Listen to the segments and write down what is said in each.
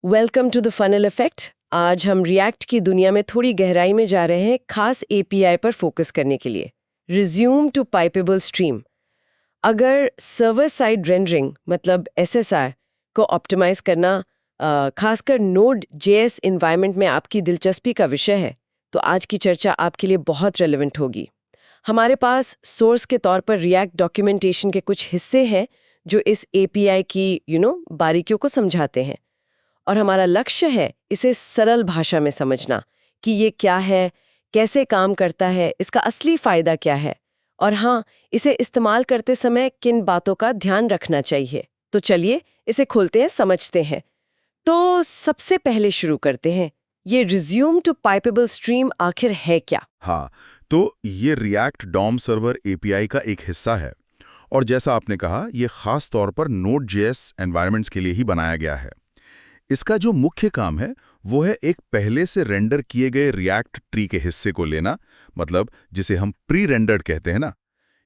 Welcome to the funnel effect. आज हम react की दुनिया में थोड़ी गहराई में जा रहे हैं, खास एपीआई पर फोकस करने के लिए। Resume to pipeable stream. अगर सर्वर साइड रेंडरिंग मतलब एसएसआर को ऑप्टिमाइज करना खासकर नोड जेएस इन्वायरमेंट में आपकी दिलचस्पी का विषय है, तो आज की चर्चा आपके लिए बहुत रेलेवेंट होगी। हमारे पास सोर्स के तौर पर रिएक्ट डॉक्यूमेंटेशन के कुछ हिस्से हैं जो इस एपीआई की बारीकियों को समझाते हैं, और हमारा लक्ष्य है इसे सरल भाषा में समझना कि ये क्या है, कैसे काम करता है, इसका असली फायदा क्या है, और हाँ, इसे इस्तेमाल करते समय किन बातों का ध्यान रखना चाहिए। तो चलिए इसे खोलते हैं, समझते हैं। तो सबसे पहले शुरू करते हैं, ये रिज्यूम टू पाइपेबल स्ट्रीम आखिर है क्या? हाँ, तो ये रिएक्ट डॉम सर्वर एपीआई का एक हिस्सा है और जैसा आपने कहा, ये खास तौर पर नोड जेएस एनवायरनमेंट्स के लिए ही बनाया गया है। इसका जो मुख्य काम है वो है एक पहले से रेंडर किए गए रिएक्ट ट्री के हिस्से को लेना, मतलब जिसे हम प्री रेंडर्ड कहते हैं ना,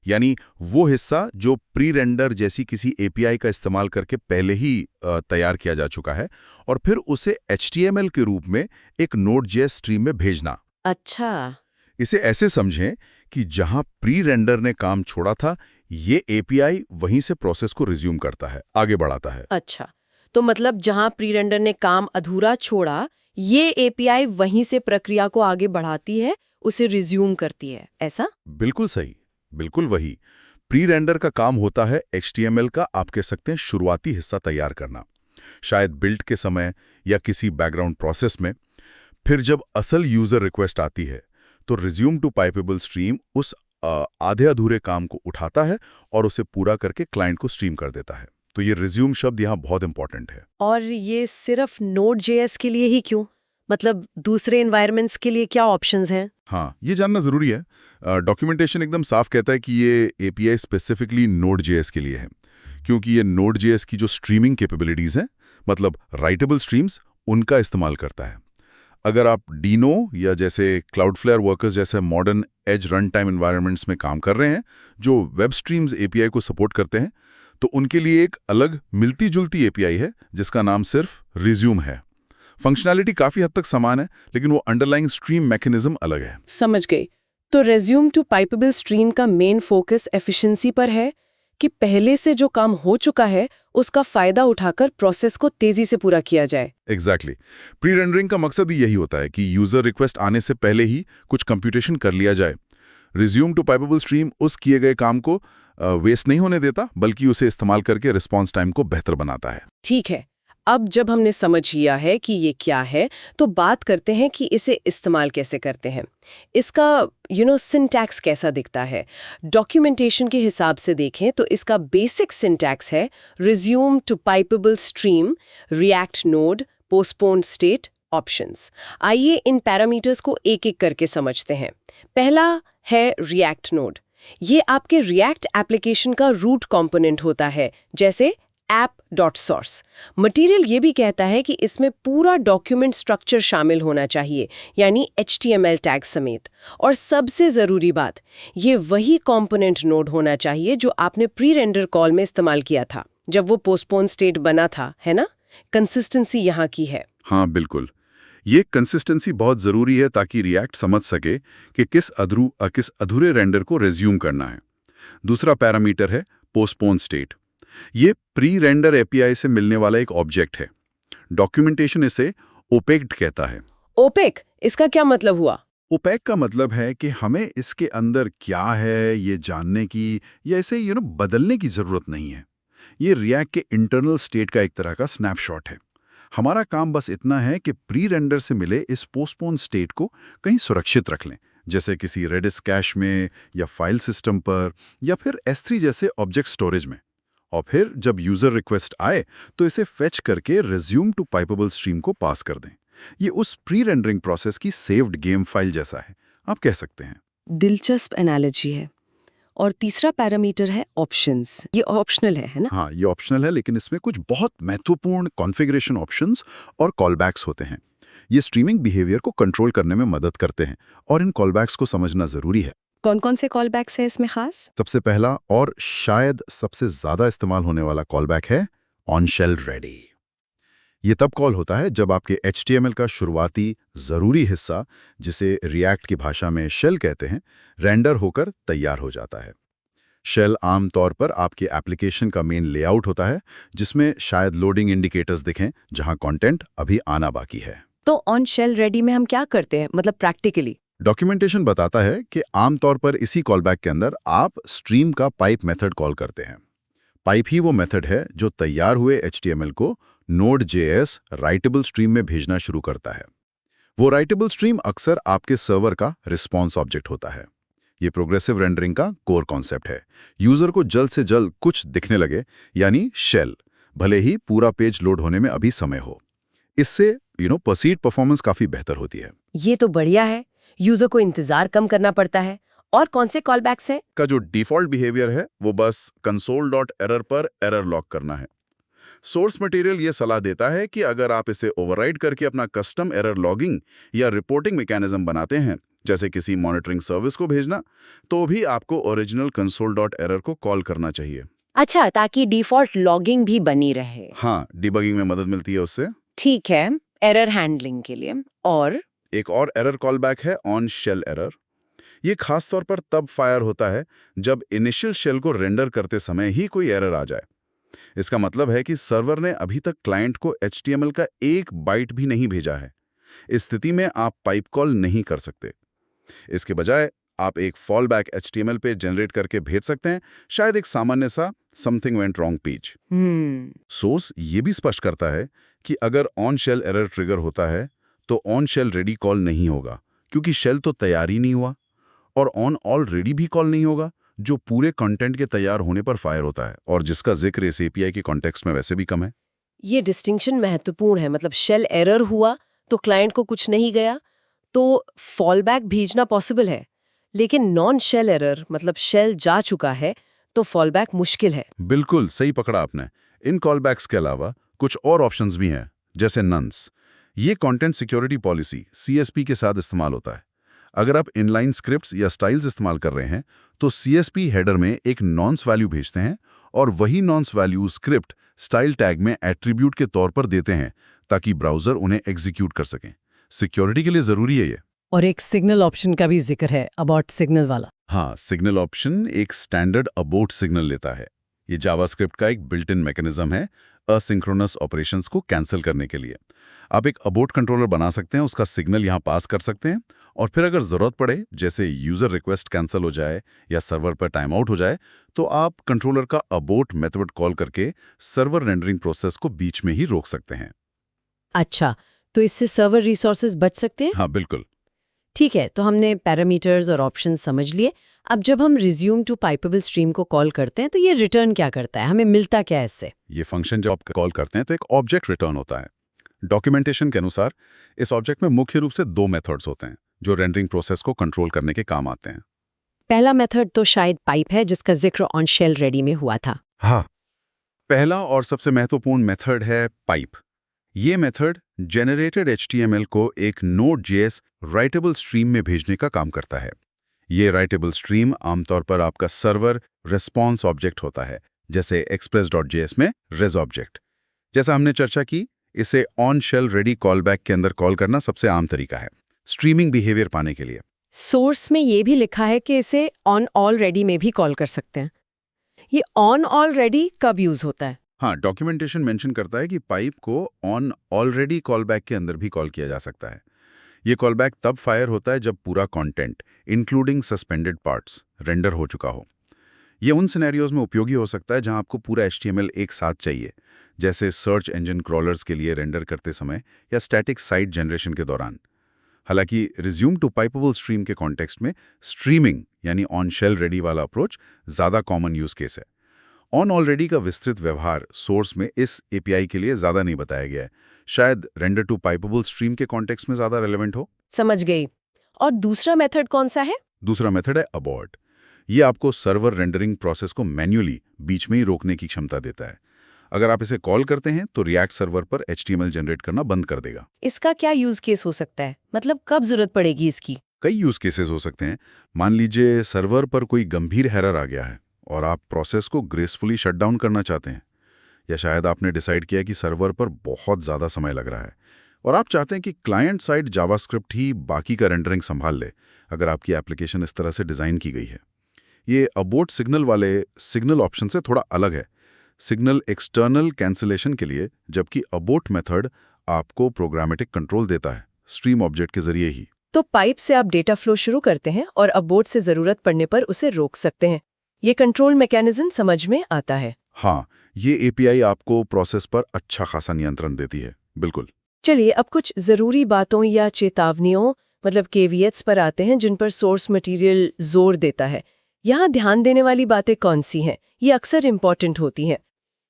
यानी वो हिस्सा जो प्री रेंडर जैसी किसी एपीआई का इस्तेमाल करके पहले ही तैयार किया जा चुका है, और फिर उसे एचटीएमएल के रूप में एक नोड जेएस स्ट्रीम में भेजना। अच्छा। इसे ऐसे समझें कि जहां प्री रेंडर ने काम छोड़ा था, ये एपीआई वहीं से प्रोसेस को रिज्यूम करता है, आगे बढ़ाता है। अच्छा, तो मतलब जहां प्री रेंडर ने काम अधूरा छोड़ा, ये एपीआई वहीं से प्रक्रिया को आगे बढ़ाती है, उसे रिज्यूम करती है, ऐसा? बिल्कुल सही, बिल्कुल वही। प्री रेंडर का काम होता है एचटीएमएल का, आप कह सकते हैं, शुरुआती हिस्सा तैयार करना, शायद बिल्ड के समय या किसी बैकग्राउंड प्रोसेस में। फिर जब असल यूजर रिक्वेस्ट आती है, तो रिज्यूम टू पाइपेबल स्ट्रीम उस आधे अधूरे काम को उठाता है और उसे पूरा करके क्लाइंट को स्ट्रीम कर देता है। तो ये रिज्यूम शब्द यहाँ बहुत इंपॉर्टेंट है। और ये सिर्फ नोड जेएस के लिए ही क्यों? मतलब दूसरे एनवायरनमेंट्स के लिए क्या ऑप्शंस हैं? हाँ, ये जानना जरूरी है। डॉक्यूमेंटेशन एकदम साफ कहता है कि ये एपीआई स्पेसिफिकली नोड जेएस के लिए है, क्योंकि ये नोड जेएस की जो स्ट्रीमिंग कैपेबिलिटीज हैं, मतलब राइटेबल स्ट्रीम्स, उनका इस्तेमाल करता है। अगर आप डीनो या जैसे क्लाउडफ्लेयर वर्कर्स जैसे modern age run time environments में काम कर रहे हैं, जो वेब स्ट्रीम्स एपीआई को सपोर्ट करते हैं, तो उनके लिए एक अलग मिलती जुलती एपीआई है जिसका नाम सिर्फ रिज्यूम है। फंक्शनैलिटी काफी हद तक समान है, लेकिन वो अंडरलाइंग स्ट्रीम मैकेनिज्म अलग है। समझ गई। तो रिज्यूम टू पाइपेबल स्ट्रीम का मेन फोकस एफिशिएंसी पर है कि पहले से जो काम हो चुका है उसका फायदा उठाकर प्रोसेस को तेजी से पूरा किया जाए। एग्जैक्टली। प्री रेंडरिंग का मकसद ही यही होता है कि यूजर रिक्वेस्ट आने से पहले ही कुछ कंप्यूटेशन कर लिया जाए। रिज्यूम टू पाइपेबल स्ट्रीम उस किए गए काम को वेस्ट नहीं होने देता, बल्कि उसे इस्तेमाल करके रिस्पॉन्स टाइम को बेहतर बनाता है। ठीक है, अब जब हमने समझ लिया है कि ये क्या है, तो बात करते हैं कि इसे इस्तेमाल कैसे करते हैं। इसका सिंटैक्स कैसा दिखता है? डॉक्यूमेंटेशन के हिसाब से देखें तो इसका बेसिक सिंटैक्स है resume to pipeable stream, React node, postponed state, options. आइए इन पैरामीटर्स को एक एक करके समझते हैं। पहला है रिएक्ट नोड। ये आपके रिएक्ट एप्लीकेशन का रूट कंपोनेंट होता है, जैसे app.source। मटेरियल ये भी कहता है कि इसमें पूरा डॉक्यूमेंट स्ट्रक्चर शामिल होना चाहिए, यानी HTML टैग समेत। और सबसे ज़रूरी बात, ये वही कंपोनेंट नोड होना चाहिए जो आपने प्री रेंडर कॉल में इस्तेमाल किया था जब वो पोस्टपोन स्टेट बना था, है ना? कंसिस्टेंसी यहाँ की है। हाँ, बिल्कुल। ये कंसिस्टेंसी बहुत ज़रूरी है ताकि रिएक्ट समझ सके कि किस अधूरे रेंडर को रिज्यूम करना है। दूसरा पैरामीटर है पोस्टपोन स्टेट। ये प्री रेंडर एपीआई से मिलने वाला एक ऑब्जेक्ट है। डॉक्यूमेंटेशन इसे ओपेक्ड कहता है। ओपेक, इसका क्या मतलब हुआ? ओपेक का मतलब है कि हमें इसके अंदर क्या है ये जानने की या इसे बदलने की ज़रूरत नहीं है। ये रिएक्ट के इंटरनल स्टेट का एक तरह का स्नैपशॉट है। हमारा काम बस इतना है कि प्री रेंडर से मिले इस पोस्टपोन स्टेट को कहीं सुरक्षित रख लें, जैसे किसी रेडिस कैश में या फाइल सिस्टम पर या फिर S3 जैसे ऑब्जेक्ट स्टोरेज में। और फिर जब यूजर रिक्वेस्ट आए तो इसे फेच करके रिज्यूम टू पाइपेबल स्ट्रीम को पास कर दें। ये उस प्री रेंडरिंग प्रोसेस की सेव्ड गेम फाइल जैसा है, आप कह सकते हैं। दिलचस्प एनालॉजी है। और तीसरा पैरामीटर है ऑप्शंस। ये ऑप्शनल है ना? हाँ, ये ऑप्शनल है, लेकिन इसमें कुछ बहुत महत्वपूर्ण कॉन्फ़िगरेशन ऑप्शंस और कॉलबैक्स होते हैं। ये स्ट्रीमिंग बिहेवियर को कंट्रोल करने में मदद करते हैं और इन कॉलबैक्स को समझना जरूरी है। कौन-कौन से कॉलबैक्स है इसमें खास? सबसे पहला और शायद सबसे ज्यादा इस्तेमाल होने वाला कॉलबैक है ऑन शेल रेडी। ये तब कॉल होता है जब आपके HTML का शुरुआती ज़रूरी हिस्सा, जिसे रिएक्ट की भाषा में शेल कहते हैं, रेंडर होकर तैयार हो जाता है। शेल आमतौर पर आपके एप्लीकेशन का मेन लेआउट होता है, जिसमें शायद लोडिंग इंडिकेटर्स दिखें जहां कंटेंट अभी आना बाकी है। तो ऑन शेल रेडी में हम क्या करते हैं, मतलब प्रैक्टिकली? डॉक्यूमेंटेशन बताता है कि आमतौर पर इसी कॉलबैक के अंदर आप स्ट्रीम का पाइप मेथड कॉल करते हैं। पाइप ही वो मेथड है जो तैयार हुए HTML को Node.js राइटेबल स्ट्रीम में भेजना शुरू करता है। वो राइटेबल स्ट्रीम अक्सर आपके सर्वर का रिस्पॉन्स ऑब्जेक्ट होता है। ये प्रोग्रेसिव रेंडरिंग का कोर कॉन्सेप्ट है। यूजर को जल्द से जल्द कुछ दिखने लगे, यानी शेल, भले ही पूरा पेज लोड होने में अभी समय हो। इससे परसीड परफॉर्मेंस काफी बेहतर होती है। ये तो बढ़िया है, यूजर को इंतजार कम करना पड़ता है। और कौन से कॉलबैक्स है? का जो डिफॉल्ट बिहेवियर है वो बस console.error पर एरर लॉक करना है। सोर्स मटेरियल ये सलाह देता है कि अगर आप इसे ओवरराइड करके अपना कस्टम एरर लॉगिंग या रिपोर्टिंग मैकेनिज्म बनाते हैं, जैसे किसी मॉनिटरिंग सर्विस को भेजना, तो भी आपको ओरिजिनल console.error को कॉल करना चाहिए। अच्छा, ताकि डिफॉल्ट लॉगिंग भी बनी रहे। हाँ, डिबगिंग में मदद मिलती है उससे। ठीक है, एरर हैंडलिंग के लिए। और एक और एरर कॉलबैक है ऑन शेल एरर। ये खास तौर पर तब फायर होता है जब इनिशियल शेल को रेंडर करते समय ही कोई एरर आ जाए। इसका मतलब है कि सर्वर ने अभी तक क्लाइंट को HTML का एक बाइट भी नहीं भेजा है। इस स्थिति में आप पाइप कॉल नहीं कर सकते। इसके बजाय आप एक फॉल बैक HTML पे जनरेट करके भेज सकते हैं, शायद एक सामान्य सा something went wrong page. Source ये भी स्पष्ट करता है कि अगर ऑन शेल एरर ट्रिगर होता है तो ऑन शेल रेडी कॉल नहीं होगा, क्योंकि शेल तो तैयार ही नहीं हुआ, और ऑन ऑलरेडी भी कॉल नहीं होगा, जो पूरे कंटेंट के तैयार होने पर फायर होता है, और जिसका जिक्र इस API के कॉन्टेक्स्ट में वैसे भी कम है। ये डिस्टिंक्शन महत्वपूर्ण है, मतलब शेल एरर हुआ तो क्लाइंट को कुछ नहीं गया तो फॉलबैक भेजना पॉसिबल है, लेकिन नॉन शेल एरर मतलब शेल जा चुका है तो फॉलबैक मुश्किल है। बिल्कुल सही पकड़ा आपने। इन कॉलबैक्स के अलावा कुछ और ऑप्शंस भी हैं, जैसे नन्स। ये कंटेंट सिक्योरिटी पॉलिसी CSP के साथ इस्तेमाल होता है। अगर आप इनलाइन स्क्रिप्ट्स या स्टाइल्स इस्तेमाल कर रहे हैं तो CSP हेडर में एक नॉन्स वैल्यू भेजते हैं, और वही नॉन्स वैल्यू स्क्रिप्ट स्टाइल टैग में एट्रीब्यूट के तौर पर देते हैं, ताकि ब्राउजर उन्हें एग्जीक्यूट कर सकें। सिक्योरिटी के लिए जरूरी है ये। और एक सिग्नल ऑप्शन का भी जिक्र है, अबॉट सिग्नल वाला। हाँ, सिग्नल ऑप्शन एक स्टैंडर्ड अबोट सिग्नल लेता है। ये जावास्क्रिप्ट का एक बिल्ट इन मैकेनिज्म है असिंक्रोनस ऑपरेशंस को कैंसिल करने के लिए। आप एक अबोट कंट्रोलर बना सकते हैं, उसका सिग्नल यहाँ पास कर सकते हैं, और फिर अगर ज़रूरत पड़े, जैसे यूज़र रिक्वेस्ट कैंसिल हो जाए या सर्वर पर टाइम आउट हो जाए, तो आप कंट्रोलर का अबोट मेथड कॉल करके सर्वर रेंडरिंग प्रोसेस को बीच में ही रोक सकते हैं। अच्छा, तो इससे सर्वर रिसोर्सेज बच सकते हैं? हाँ, बिल्कुल। ठीक है, तो हमने पैरामीटर्स और ऑप्शन समझ लिए। अब जब हम रिज्यूम टू पाइपेबल स्ट्रीम को कॉल करते हैं तो ये रिटर्न क्या करता है, हमें मिलता क्या है इससे? ये फंक्शन जब आप कॉल करते हैं तो एक ऑब्जेक्ट रिटर्न होता है। डॉक्यूमेंटेशन के अनुसार इस ऑब्जेक्ट में मुख्य रूप से 2 मेथड्स होते हैं जो रेंडरिंग प्रोसेस को कंट्रोल करने के काम आते हैं। पहला मेथड तो शायद पाइप है, जिसका जिक्र ऑन शेल रेडी में हुआ था। हाँ, पहला और सबसे महत्वपूर्ण मेथड है पाइप। ये मेथड जनरेटेड HTML को एक Node.js राइटेबल स्ट्रीम में भेजने का काम करता है। ये राइटेबल स्ट्रीम आमतौर पर आपका सर्वर रिस्पॉन्स ऑब्जेक्ट होता है, जैसे express.js में res ऑब्जेक्ट। जैसा हमने चर्चा की, इसे ऑन शेल रेडी कॉलबैक के अंदर कॉल करना सबसे आम तरीका है स्ट्रीमिंग बिहेवियर पाने के लिए। सोर्स में ये भी लिखा है कि इसे ऑन ऑलरेडी में भी कॉल कर सकते हैं। ये ऑन ऑलरेडी कब यूज होता है? हाँ, डॉक्यूमेंटेशन मेंशन करता है कि पाइप को ऑन ऑलरेडी कॉलबैक के अंदर भी कॉल किया जा सकता है। ये कॉलबैक तब फायर होता है जब पूरा content including suspended parts render हो चुका हो। ये उन सिनेरियोज में उपयोगी हो सकता है जहां आपको पूरा HTML एक साथ चाहिए, जैसे सर्च इंजन क्रॉलर्स के लिए रेंडर करते समय या स्टैटिक साइट जनरेशन के दौरान। हालांकि रिज्यूम टू पाइपेबल स्ट्रीम के कॉन्टेक्स्ट में स्ट्रीमिंग यानी ऑन शेल रेडी वाला अप्रोच ज़्यादा कॉमन यूज केस है। ऑन ऑलरेडी का विस्तृत व्यवहार सोर्स में इस API के लिए ज़्यादा नहीं बताया गया है। शायद रेंडर टू पाइपेबल स्ट्रीम के कॉन्टेक्स्ट में ज़्यादा रेलेवेंट हो। समझ गई। और दूसरा मेथड कौन सा है? दूसरा मेथड है अबॉर्ट। ये आपको सर्वर रेंडरिंग प्रोसेस को मैन्युअली बीच में ही रोकने की क्षमता देता है। अगर आप इसे कॉल करते हैं तो रिएक्ट सर्वर पर HTML जनरेट करना बंद कर देगा। इसका क्या यूज केस हो सकता है, मतलब कब जरूरत पड़ेगी इसकी? कई यूज केसेस हो सकते हैं। मान लीजिए सर्वर पर कोई गंभीर एरर आ गया है और आप प्रोसेस को ग्रेसफुली शट डाउन करना चाहते हैं, या शायद आपने डिसाइड किया कि सर्वर पर बहुत ज़्यादा समय लग रहा है और आप चाहते हैं कि क्लाइंट साइड जावास्क्रिप्ट ही बाकी का रेंडरिंग संभाल ले, अगर आपकी एप्लीकेशन इस तरह से डिज़ाइन की गई है। ये अबोर्ट सिग्नल वाले सिग्नल ऑप्शन से थोड़ा अलग है। सिग्नल एक्सटर्नल कैंसिलेशन के लिए, जबकि अबोर्ट मेथड आपको प्रोग्रामेटिक कंट्रोल देता है स्ट्रीम ऑब्जेक्ट के जरिए ही। तो पाइप से आप डेटा फ्लो शुरू करते हैं और अबोर्ट से जरूरत पड़ने पर उसे रोक सकते हैं। ये कंट्रोल मैकेनिज्म समझ में आता है। हाँ, ये एपीआई आपको प्रोसेस पर अच्छा खासा नियंत्रण देती है। बिल्कुल। चलिए अब कुछ जरूरी बातों या चेतावनियों मतलब केवियट्स पर आते हैं जिन पर सोर्स मटेरियल जोर देता है। यहाँ ध्यान देने वाली बातें कौन सी हैं? ये अक्सर इंपॉर्टेंट होती हैं।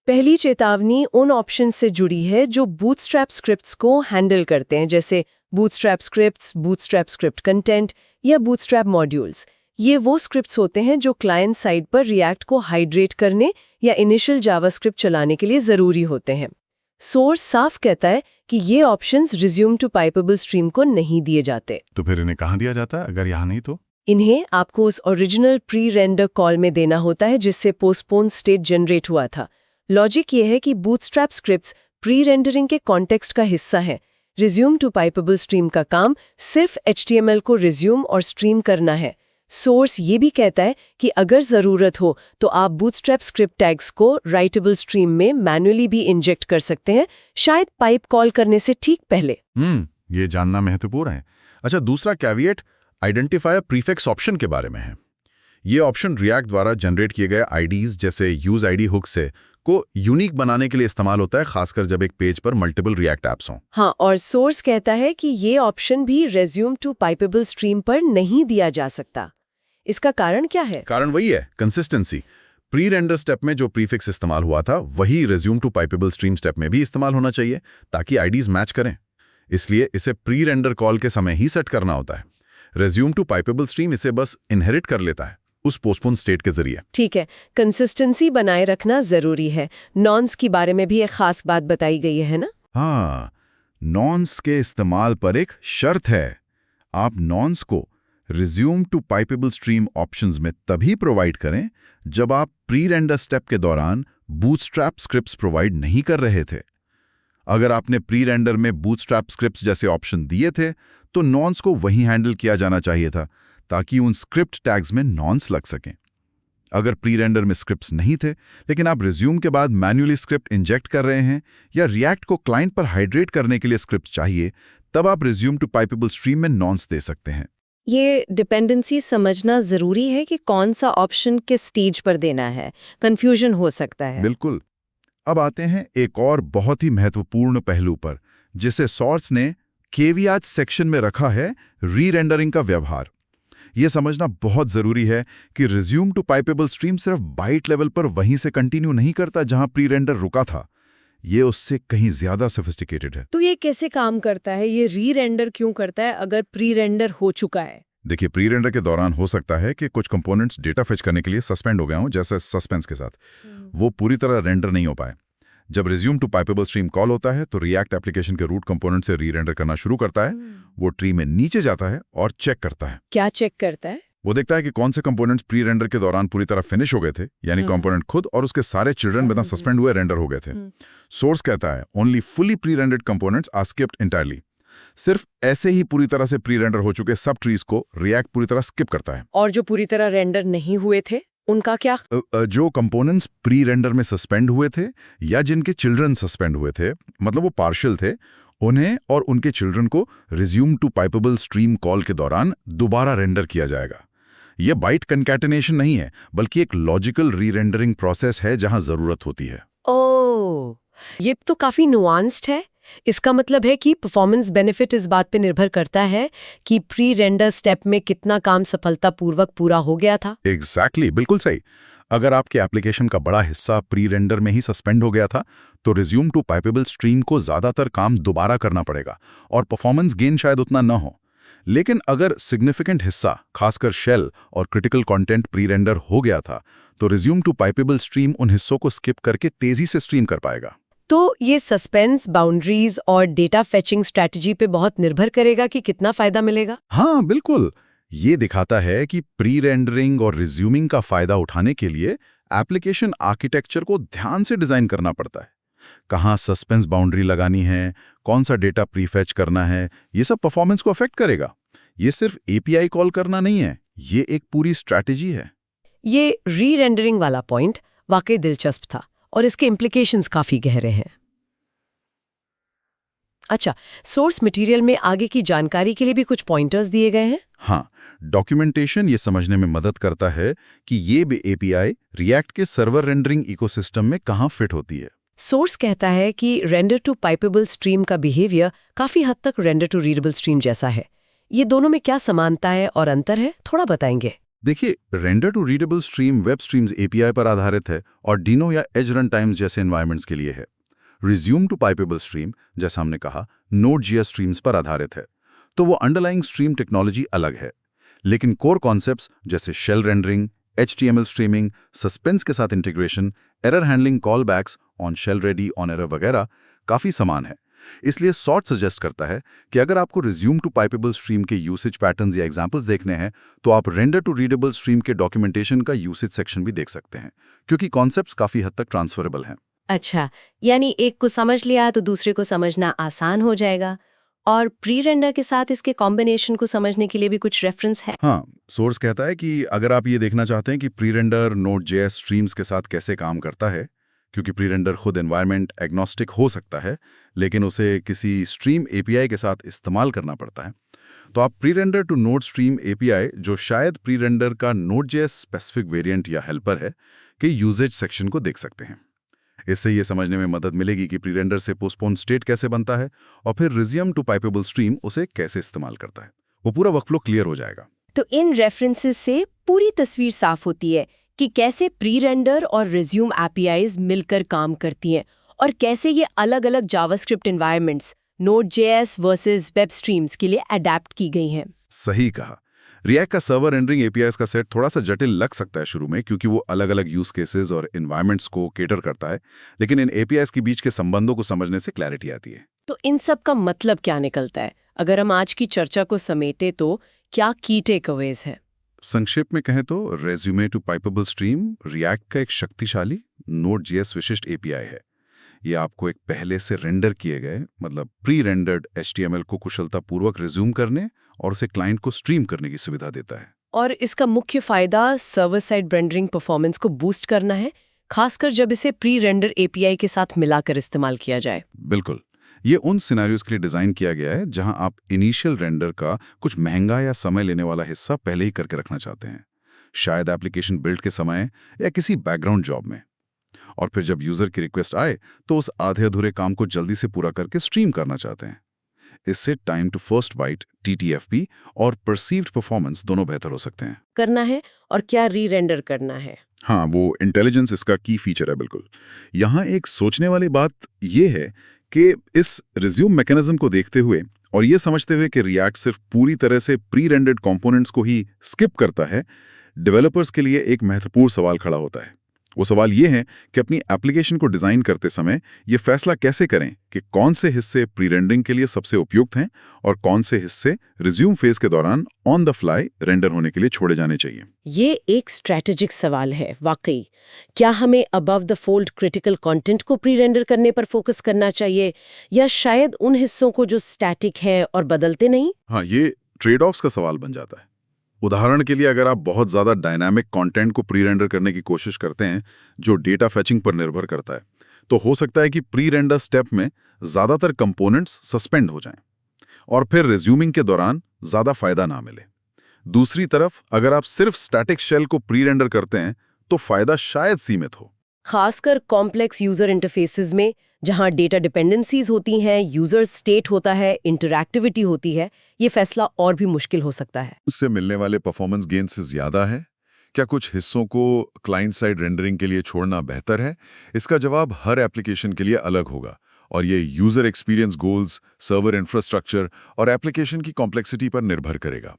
पहली चेतावनी उन ऑप्शन से जुड़ी है जो बूटस्ट्रैप स्क्रिप्ट्स को हैंडल करते हैं, जैसे bootstrap scripts, bootstrap script content या बूटस्ट्रैप मॉड्यूल्स। ये वो स्क्रिप्ट्स होते हैं जो क्लाइंट साइड पर रिएक्ट को हाइड्रेट करने या इनिशियल जावास्क्रिप्ट चलाने के लिए ज़रूरी होते हैं। सोर्स साफ कहता है कि ये options resume to pipeable stream को नहीं दिए जाते। तो फिर इन्हें कहाँ दिया जाता है अगर यहाँ नहीं तो? इन्हें आपको उस ओरिजिनल प्री रेंडर कॉल में देना होता है जिससे पोस्टपोन स्टेट जनरेट हुआ था। लॉजिक ये है कि बूटस्ट्रैप स्क्रिप्ट्स प्री रेंडरिंग के कॉन्टेक्स्ट का हिस्सा है। रिज्यूम टू पाइपेबल स्ट्रीम का काम सिर्फ HTML को रिज्यूम और स्ट्रीम करना है। सोर्स ये भी कहता है कि अगर ज़रूरत हो तो आप बूटस्ट्रैप स्क्रिप्ट टैग्स को राइटेबल स्ट्रीम में मैन्युअली भी इंजेक्ट कर सकते हैं, शायद पाइप कॉल करने से ठीक पहले। ये जानना महत्वपूर्ण है। अच्छा, दूसरा कैविएट आइडेंटिफायर प्रीफिक्स ऑप्शन के बारे में है। ये ऑप्शन रिएक्ट द्वारा जनरेट किए गए आईडीज जैसे यूज आईडी हुक से को यूनिक बनाने के लिए इस्तेमाल होता है, खासकर जब एक पेज पर मल्टीपल रिएक्ट एप्स हों। हाँ, और सोर्स कहता है कि ये ऑप्शन भी रिज्यूम टू पाइपेबल स्ट्रीम पर नहीं दिया जा सकता। इसका कारण क्या है? कारण वही है, कंसिस्टेंसी। प्री रेंडर स्टेप में जो प्रीफिक्स इस्तेमाल हुआ था वही resume to pipeable stream step में भी इस्तेमाल होना चाहिए ताकि आईडीज मैच करें। इसलिए इसे प्री रेंडर कॉल के समय ही सेट करना होता है। रिज्यूम टू पाइपेबल स्ट्रीम इसे बस इनहेरिट कर लेता है उस पोस्टपोन स्टेट के जरिए। ठीक है, कंसिस्टेंसी बनाए रखना जरूरी है। नॉन्स के बारे में भी एक खास बात बताई गई है ना? हाँ, नॉन्स के इस्तेमाल पर एक शर्त है। आप नॉन्स को resume to pipeable stream options में तभी प्रोवाइड करें जब आप प्री रेंडर स्टेप के दौरान बूटस्ट्रैप स्क्रिप्ट्स प्रोवाइड नहीं कर रहे थे। अगर आपने प्री रेंडर में बूटस्ट्रैप स्क्रिप्ट्स जैसे ऑप्शन दिए थे तो नॉन्स को वहीं हैंडल किया जाना चाहिए था ताकि उन स्क्रिप्ट टैग्स में नॉन्स लग सकें। अगर प्री रेंडर में स्क्रिप्ट्स नहीं थे लेकिन आप रिज्यूम के बाद मैन्युअली स्क्रिप्ट इंजेक्ट कर रहे हैं या रिएक्ट को क्लाइंट पर हाइड्रेट करने के लिए स्क्रिप्ट चाहिए, तब आप रिज्यूम टू पाइपेबल स्ट्रीम में नॉन्स दे सकते हैं। ये डिपेंडेंसी समझना जरूरी है कि कौन सा ऑप्शन किस स्टेज पर देना है, कंफ्यूजन हो सकता है। बिल्कुल। अब आते हैं एक और बहुत ही महत्वपूर्ण पहलू पर, जिसे सोर्स ने केवियाट सेक्शन में रखा है, री रेंडरिंग का व्यवहार। यह समझना बहुत जरूरी है कि रिज्यूम टू पाइपेबल स्ट्रीम सिर्फ बाइट लेवल पर वहीं से कंटिन्यू नहीं करता जहां प्री रेंडर रुका था। ये उससे कहीं ज्यादा सोफिस्टिकेटेड है। तो ये कैसे काम करता है? ये री रेंडर क्यों करता है अगर प्री रेंडर हो चुका है? देखिए, प्री रेंडर के दौरान हो सकता है कि कुछ कंपोनेंट्स डेटा फेच करने के लिए सस्पेंड हो गए हों, जैसे सस्पेंस के साथ, वो पूरी तरह रेंडर नहीं हो पाए। जब resume to pipeable stream call होता है तो रिएक्ट एप्लीकेशन के रूट कंपोनेंट से री रेंडर करना शुरू करता है। वो ट्री में नीचे जाता है और चेक करता है। क्या चेक करता है? वो देखता है कि कौन से कंपोनेंट्स प्री रेंडर के दौरान पूरी तरह फिनिश हो गए थे, यानी कंपोनेंट खुद और उसके सारे चिल्ड्रन बिना सस्पेंड हुए रेंडर हो गए थे। सोर्स कहता है only fully pre rendered components are skipped entirely. सिर्फ ऐसे ही पूरी तरह से प्री रेंडर हो चुके सब ट्रीज को रिएक्ट पूरी तरह स्किप करता है। और जो पूरी तरह रेंडर नहीं हुए थे उनका क्या? जो कंपोनेंट्स प्री रेंडर में सस्पेंड हुए थे या जिनके चिल्ड्रन सस्पेंड हुए थे, मतलब वो पार्शियल थे, उन्हें और उनके चिल्ड्रन को resume to pipeable stream call के दौरान दोबारा रेंडर किया जाएगा। यह बाइट कंकैटिनेशन नहीं है, बल्कि एक लॉजिकल री-रेंडरिंग प्रोसेस है जहां जरूरत होती है। ओह, ये तो काफी नुआंस्ड है। इसका मतलब है कि परफॉर्मेंस बेनिफिट इस बात पे निर्भर करता है कि प्री रेंडर स्टेप में कितना काम सफलतापूर्वक पूरा हो गया था। एग्जैक्टली, बिल्कुल सही। अगर आपके एप्लीकेशन का बड़ा हिस्सा प्री रेंडर में ही सस्पेंड हो गया था तो रिज्यूम टू पाइपेबल स्ट्रीम को ज्यादातर काम दोबारा करना पड़ेगा और परफॉर्मेंस गेन शायद उतना न हो। लेकिन अगर सिग्निफिकेंट हिस्सा, खासकर शेल और क्रिटिकल कंटेंट प्री रेंडर हो गया था तो रिज्यूम टू पाइपेबल स्ट्रीम उन हिस्सों को स्किप करके तेजी से स्ट्रीम कर पाएगा। तो ये सस्पेंस, बाउंड्रीज और डेटा फेचिंग स्ट्रैटेजी पे बहुत निर्भर करेगा कि कितना फायदा मिलेगा। हाँ बिल्कुल, ये दिखाता है कि प्री रेंडरिंग और रिज्यूमिंग का फायदा उठाने के लिए एप्लीकेशन आर्किटेक्चर को ध्यान से डिजाइन करना पड़ता है। कहाँ सस्पेंस बाउंड्री लगानी है, कौन सा डेटा प्रीफेच करना है, ये सब परफॉर्मेंस को अफेक्ट करेगा। ये सिर्फ एपीआई कॉल करना नहीं है, ये एक पूरी स्ट्रैटेजी है। ये री-रेंडरिंग वाला पॉइंट वाकई दिलचस्प था और इसके इम्प्लीकेशंस काफी गहरे हैं। अच्छा, सोर्स मटेरियल में आगे की जानकारी के लिए भी कुछ पॉइंटर्स दिए गए हैं? हाँ, डॉक्यूमेंटेशन ये समझने में मदद करता है कि ये एपीआई रिएक्ट के सर्वर रेंडरिंग इकोसिस्टम में कहाँ फिट होती है। सोर्स कहता है कि रेंडर टू पाइपेबल स्ट्रीम का बिहेवियर काफी हद तक रेंडर टू रीडेबल स्ट्रीम जैसा है। ये दोनों में क्या समानता है और अंतर है, थोड़ा बताएंगे? देखिए, render to readable stream web streams API पर आधारित है और डीनो या एज रन टाइम्स जैसे एनवायरमेंट्स के लिए है। रिज्यूम टू पाइपेबल स्ट्रीम, जैसा हमने कहा, नोड.js स्ट्रीम्स पर आधारित है, तो वो अंडरलाइंग स्ट्रीम टेक्नोलॉजी अलग है। लेकिन कोर कॉन्सेप्ट्स जैसे shell rendering, HTML streaming, suspense के साथ integration, error handling, callbacks, on shell ready, on error वगैरह काफ़ी समान है। इसलिए सॉर्ट सजेस्ट करता है कि अगर आपको रिज्यूम टू पाइपेबल स्ट्रीम के यूसेज पैटर्न्स या एग्जांपल्स देखने हैं, तो आप रेंडर टू रीडेबल स्ट्रीम के डॉक्यूमेंटेशन का यूसेज सेक्शन भी देख सकते हैं, क्योंकि कॉन्सेप्ट्स काफ़ी हद तक ट्रांसफरेबल हैं। अच्छा, यानी एक को समझ लिया तो दूसरे को समझना आसान हो जाएगा। और प्री रेंडर के साथ इसके कॉम्बिनेशन को समझने के लिए भी कुछ रेफरेंस है? हाँ, सोर्स कहता है कि अगर आप ये देखना चाहते हैं कि प्री रेंडर नोड.js स्ट्रीम्स के साथ कैसे काम करता है, क्योंकि प्री रेंडर खुद एनवायरनमेंट एग्नोस्टिक हो सकता है, लेकिन उसे किसी स्ट्रीम एपीआई के साथ इस्तेमाल करना पड़ता है, तो आप pre render to node stream API, जो शायद प्री रेंडर का नोड.js स्पेसिफिक वेरिएंट या हेल्पर है, के यूजेज सेक्शन को देख सकते हैं। इससे ये समझने में मदद मिलेगी कि प्री रेंडर से पोस्टपोन स्टेट कैसे बनता है और फिर रिज्यूम टू पाइपेबल स्ट्रीम उसे कैसे इस्तेमाल करता है। वो पूरा वर्कफ्लो क्लियर हो जाएगा। तो इन रेफरेंसेस से पूरी तस्वीर साफ होती है कि कैसे प्री रेंडर और रिज्यूम एपीआईज मिलकर काम करती हैं और कैसे ये अलग-अलग JavaScript environments Node.js versus web streams के लिए अडैप्ट की गई हैं। सही कहा। रिएक्ट का सर्वर रेंडरिंग एपीआईज का सेट थोड़ा सा जटिल लग सकता है शुरू में, क्योंकि वो अलग-अलग यूज केसेस और एनवायरनमेंट्स को केटर करता है, लेकिन इन एपीआईज के बीच के संबंधों को समझने से क्लैरिटी आती है। तो इन सब का मतलब क्या निकलता है? अगर हम आज की चर्चा को समेटे तो क्या की टेकअवेज है? संक्षेप में कहें तो resume to pipeable stream react का एक शक्तिशाली नोड.js विशिष्ट एपीआई है। ये आपको एक पहले से रेंडर किए गए, मतलब प्री रेंडर्ड HTML को कुशलतापूर्वक रिज्यूम करने और उसे क्लाइंट को स्ट्रीम करने की सुविधा देता है। और इसका मुख्य फायदा सर्वर साइड रेंडरिंग परफॉर्मेंस को बूस्ट करना है, खासकर जब इसे प्री रेंडर एपीआई के साथ मिलाकर इस्तेमाल किया जाए। बिल्कुल, ये उन सिनेरियोज के लिए डिजाइन किया गया है जहां आप इनिशियल रेंडर का कुछ महंगा या समय लेने वाला हिस्सा पहले ही करके रखना चाहते हैं, शायद एप्लीकेशन बिल्ड के समय या किसी बैकग्राउंड जॉब में। और फिर जब यूजर की रिक्वेस्ट आए तो उस आधे अधूरे काम को जल्दी से पूरा करके स्ट्रीम करना चाहते हैं। इससे time to first byte TTFP और परसीव्ड परफॉर्मेंस दोनों बेहतर हो सकते हैं। करना है और क्या री रेंडर करना है? हाँ, वो इंटेलिजेंस इसका की फीचर है। बिल्कुल, यहाँ एक सोचने वाली बात ये है कि इस रिज्यूम मैकेनिज्म को देखते हुए और ये समझते हुए कि रिएक्ट सिर्फ पूरी तरह से प्री रेंडर्ड कंपोनेंट्स को ही स्किप करता है, डेवलपर्स के लिए एक महत्वपूर्ण सवाल खड़ा होता है। वो सवाल ये है कि अपनी एप्लीकेशन को डिजाइन करते समय ये फैसला कैसे करें कि कौन से हिस्से प्री रेंडरिंग के लिए सबसे उपयुक्त हैं और कौन से हिस्से रिज्यूम फेज के दौरान ऑन द फ्लाई रेंडर होने के लिए छोड़े जाने चाहिए। ये एक स्ट्रैटेजिक सवाल है वाकई। क्या हमें above the fold critical content को प्री रेंडर करने पर फोकस करना चाहिए या शायद उन हिस्सों को जो स्टैटिक हैं और बदलते नहीं? हाँ, ये ट्रेड ऑफ्स का सवाल बन जाता है। उदाहरण के लिए, अगर आप बहुत ज़्यादा डायनामिक कंटेंट को प्री रेंडर करने की कोशिश करते हैं जो डेटा फेचिंग पर निर्भर करता है, तो हो सकता है कि प्री रेंडर स्टेप में ज़्यादातर कंपोनेंट्स सस्पेंड हो जाएं और फिर रिज्यूमिंग के दौरान ज़्यादा फायदा ना मिले। दूसरी तरफ, अगर आप सिर्फ स्टैटिक शेल को प्री रेंडर करते हैं तो फायदा शायद सीमित हो, खासकर कॉम्प्लेक्स यूजर इंटरफेसेस में जहां डेटा डिपेंडेंसीज होती हैं, यूजर स्टेट होता है, इंटरैक्टिविटी होती है। ये फैसला और भी मुश्किल हो सकता है। उससे मिलने वाले परफॉर्मेंस गेन से ज्यादा है? क्या कुछ हिस्सों को क्लाइंट साइड रेंडरिंग के लिए छोड़ना बेहतर है? इसका जवाब हर एप्लीकेशन के लिए अलग होगा और ये user experience goals, server infrastructure और एप्लीकेशन की कॉम्प्लेक्सिटी पर निर्भर करेगा।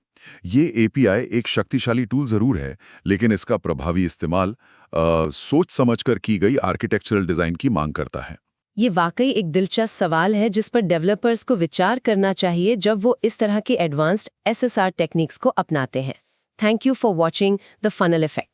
ये एपीआई एक शक्तिशाली टूल जरूर है, लेकिन इसका प्रभावी इस्तेमाल सोच समझकर की गई आर्किटेक्चरल डिजाइन की मांग करता है। ये वाकई एक दिलचस्प सवाल है जिस पर डेवलपर्स को विचार करना चाहिए जब वो इस तरह के एडवांस्ड SSR टेक्निक्स को अपनाते हैं। Thank you for watching the funnel effect.